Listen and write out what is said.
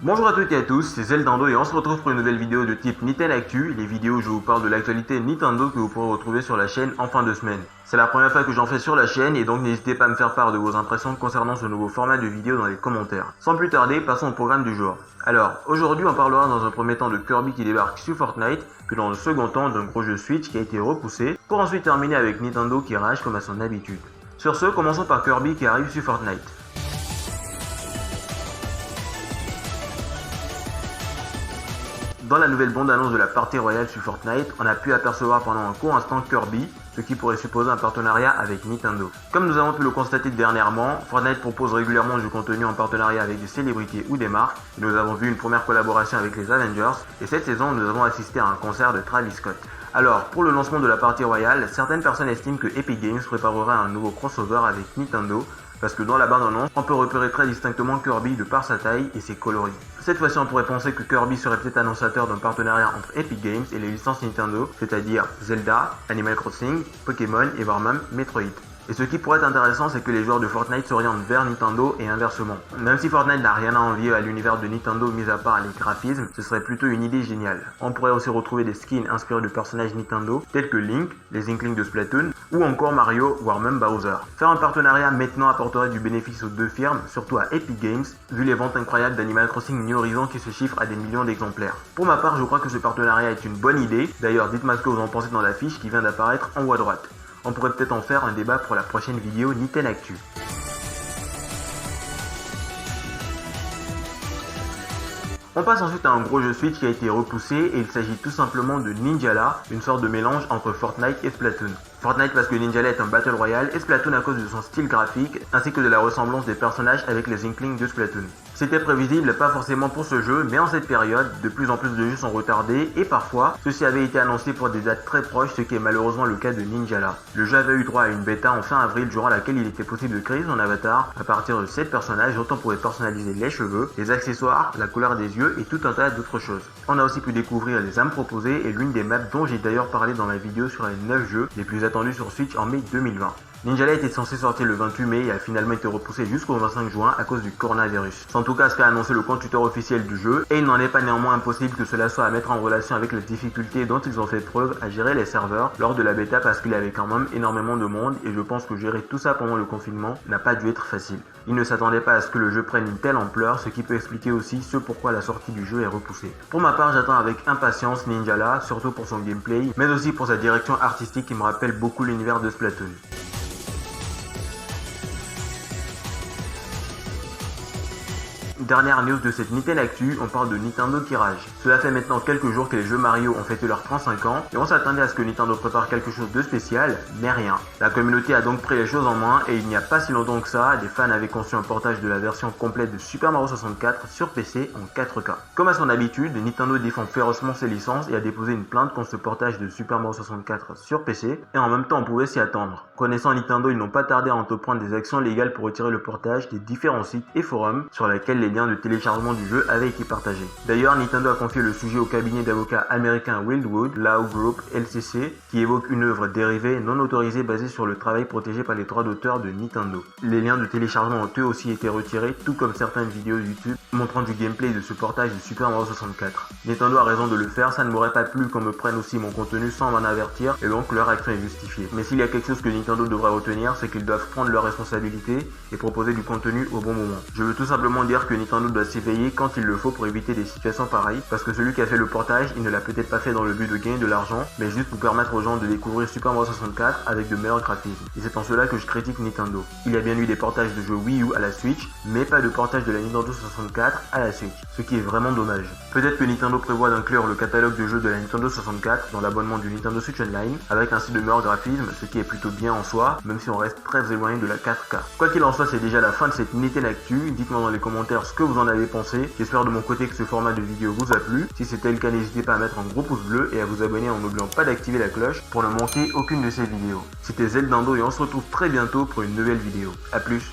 Bonjour à toutes et à tous, c'est Zeldando et on se retrouve pour une nouvelle vidéo de type Nintendo Actu, les vidéos où je vous parle de l'actualité Nintendo que vous pourrez retrouver sur la chaîne en fin de semaine. C'est la première fois que j'en fais sur la chaîne et donc n'hésitez pas à me faire part de vos impressions concernant ce nouveau format de vidéo dans les commentaires. Sans plus tarder, passons au programme du jour. Alors, aujourd'hui on parlera dans un premier temps de Kirby qui débarque sur Fortnite, puis dans le second temps d'un gros jeu Switch qui a été repoussé, pour ensuite terminer avec Nintendo qui rage comme à son habitude. Sur ce, commençons par Kirby qui arrive sur Fortnite. Dans la nouvelle bande-annonce de la partie royale sur Fortnite, on a pu apercevoir pendant un court instant Kirby, ce qui pourrait supposer un partenariat avec Nintendo. Comme nous avons pu le constater dernièrement, Fortnite propose régulièrement du contenu en partenariat avec des célébrités ou des marques, et nous avons vu une première collaboration avec les Avengers, et cette saison nous avons assisté à un concert de Travis Scott. Alors, pour le lancement de la partie royale, certaines personnes estiment que Epic Games préparerait un nouveau crossover avec Nintendo, parce que dans la bande-annonce, on peut repérer très distinctement Kirby de par sa taille et ses coloris. Cette fois-ci, on pourrait penser que Kirby serait peut-être annonciateur d'un partenariat entre Epic Games et les licences Nintendo, c'est-à-dire Zelda, Animal Crossing, Pokémon et voire même Metroid. Et ce qui pourrait être intéressant, c'est que les joueurs de Fortnite s'orientent vers Nintendo et inversement. Même si Fortnite n'a rien à envier à l'univers de Nintendo mis à part les graphismes, ce serait plutôt une idée géniale. On pourrait aussi retrouver des skins inspirés de personnages Nintendo, tels que Link, les Inklings de Splatoon, ou encore Mario, voire même Bowser. Faire un partenariat maintenant apporterait du bénéfice aux deux firmes, surtout à Epic Games, vu les ventes incroyables d'Animal Crossing New Horizons qui se chiffrent à des millions d'exemplaires. Pour ma part, je crois que ce partenariat est une bonne idée. D'ailleurs, dites-moi ce que vous en pensez dans la fiche qui vient d'apparaître en haut à droite. On pourrait peut-être en faire un débat pour la prochaine vidéo Nintendo Actu. On passe ensuite à un gros jeu Switch qui a été repoussé et il s'agit tout simplement de Ninjala, une sorte de mélange entre Fortnite et Splatoon. Fortnite parce que Ninjala est un Battle Royale et Splatoon à cause de son style graphique ainsi que de la ressemblance des personnages avec les Inklings de Splatoon. C'était prévisible, pas forcément pour ce jeu, mais en cette période, de plus en plus de jeux sont retardés et parfois, ceux-ci avaient été annoncés pour des dates très proches, ce qui est malheureusement le cas de Ninjala. Le jeu avait eu droit à une bêta en fin avril durant laquelle il était possible de créer son avatar à partir de 7 personnages dont on pouvait personnaliser les cheveux, les accessoires, la couleur des yeux et tout un tas d'autres choses. On a aussi pu découvrir les armes proposées et l'une des maps dont j'ai d'ailleurs parlé dans ma vidéo sur les 9 jeux les plus attendus sur Switch en mai 2020. Ninjala était censé sortir le 28 mai et a finalement été repoussé jusqu'au 25 juin à cause du coronavirus. C'est en tout cas ce qu'a annoncé le compte Twitter officiel du jeu et il n'en est pas néanmoins impossible que cela soit à mettre en relation avec les difficultés dont ils ont fait preuve à gérer les serveurs lors de la bêta parce qu'il y avait quand même énormément de monde et je pense que gérer tout ça pendant le confinement n'a pas dû être facile. Ils ne s'attendaient pas à ce que le jeu prenne une telle ampleur, ce qui peut expliquer aussi ce pourquoi la sortie du jeu est repoussée. Pour ma part, j'attends avec impatience Ninjala, surtout pour son gameplay, mais aussi pour sa direction artistique qui me rappelle beaucoup l'univers de Splatoon. Dernière news de cette Nintendo Actu, on parle de Nintendo qui rage. Cela fait maintenant quelques jours que les jeux Mario ont fêté leurs 35 ans et on s'attendait à ce que Nintendo prépare quelque chose de spécial, mais rien. La communauté a donc pris les choses en main et il n'y a pas si longtemps que ça, des fans avaient conçu un portage de la version complète de Super Mario 64 sur PC en 4K. Comme à son habitude, Nintendo défend férocement ses licences et a déposé une plainte contre ce portage de Super Mario 64 sur PC et en même temps on pouvait s'y attendre. Connaissant Nintendo, ils n'ont pas tardé à entreprendre des actions légales pour retirer le portage des différents sites et forums sur lesquels les liens de téléchargement du jeu avaient été partagés. D'ailleurs, Nintendo a confié le sujet au cabinet d'avocats américain Wildwood Law Group LCC qui évoque une œuvre dérivée non autorisée basée sur le travail protégé par les droits d'auteur de Nintendo. Les liens de téléchargement ont eux aussi été retirés, tout comme certaines vidéos YouTube montrant du gameplay de ce portage de Super Mario 64. Nintendo a raison de le faire, ça ne m'aurait pas plu qu'on me prenne aussi mon contenu sans m'en avertir et donc leur action est justifiée. Mais s'il y a quelque chose que Nintendo devrait retenir, c'est qu'ils doivent prendre leurs responsabilités et proposer du contenu au bon moment. Je veux tout simplement dire que Nintendo doit s'éveiller quand il le faut pour éviter des situations pareilles, parce que celui qui a fait le portage, il ne l'a peut-être pas fait dans le but de gagner de l'argent, mais juste pour permettre aux gens de découvrir Super Mario 64 avec de meilleurs graphismes. Et c'est en cela que je critique Nintendo. Il y a bien eu des portages de jeux Wii U à la Switch, mais pas de portage de la Nintendo 64 à la Switch, ce qui est vraiment dommage. Peut-être que Nintendo prévoit d'inclure le catalogue de jeux de la Nintendo 64 dans l'abonnement du Nintendo Switch Online, avec ainsi de meilleurs graphismes, ce qui est plutôt bien en soi, même si on reste très éloigné de la 4K. Quoi qu'il en soit, c'est déjà la fin de cette Nintendo Actu. Dites-moi dans les commentaires ce que vous en avez pensé. J'espère de mon côté que ce format de vidéo vous a plu. Si c'était le cas, n'hésitez pas à mettre un gros pouce bleu et à vous abonner en n'oubliant pas d'activer la cloche pour ne manquer aucune de ces vidéos. C'était Zeldando et on se retrouve très bientôt pour une nouvelle vidéo. A plus.